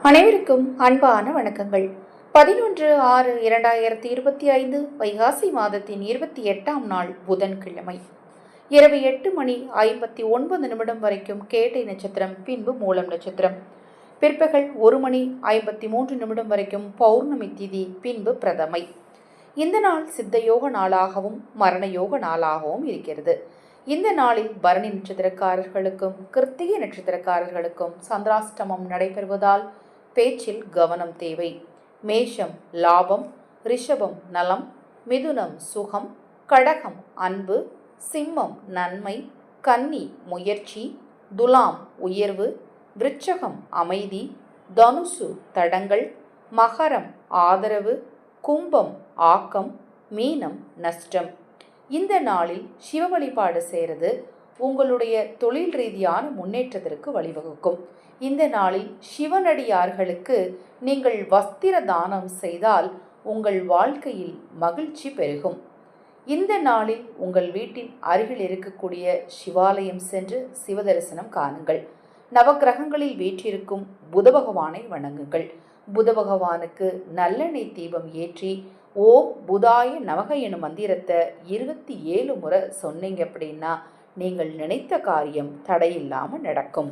அனைவருக்கும் அன்பான வணக்கங்கள். 11/6/2025 வைகாசி மாதத்தின் 28ஆம் நாள் புதன்கிழமை இரவு 8:59 வரைக்கும் கேட்டை நட்சத்திரம், பின்பு மூலம் நட்சத்திரம். பிற்பகல் 1:53 வரைக்கும் பௌர்ணமி திதி, பின்பு பிரதமை. இந்த நாள் சித்தயோக நாளாகவும் மரண யோக நாளாகவும் இருக்கிறது. இந்த நாளில் பரணி நட்சத்திரக்காரர்களுக்கும் கிருத்திகை நட்சத்திரக்காரர்களுக்கும் சந்திராஷ்டமம் நடைபெறுவதால் பேச்சில் கவனம் தேவை. மேஷம் லாபம், ரிஷபம் நலம், மிதுனம் சுகம், கடகம் அன்பு, சிம்மம் நன்மை, கன்னி முயற்சி, துலாம் உயர்வு, விருச்சகம் அமைதி, தனுசு தடங்கள், மகரம் ஆதரவு, கும்பம் ஆக்கம், மீனம் நஷ்டம். இந்த நாளில் சிவ வழிபாடு செய்கிறது உங்களுடைய தொழில் ரீதியான முன்னேற்றத்திற்கு வழிவகுக்கும். இந்த நாளில் சிவனடியார்களுக்கு நீங்கள் வஸ்திர தானம் செய்தால் உங்கள் வாழ்க்கையில் மகிழ்ச்சி பெருகும். இந்த நாளில் உங்கள் வீட்டின் அருகில் இருக்கக்கூடிய சிவாலயம் சென்று சிவ தரிசனம் காணுங்கள். நவக்கிரகங்களில் வீற்றிருக்கும் புத பகவானை வணங்குங்கள். புத பகவானுக்கு நல்லெண்ணெய் தீபம் ஏற்றி ஓம் புதாய நமக எனும் மந்திரத்தை 27 முறை சொன்னீங்க அப்படின்னா நீங்கள் நினைத்த காரியம் தடையில்லாமல் நடக்கும்.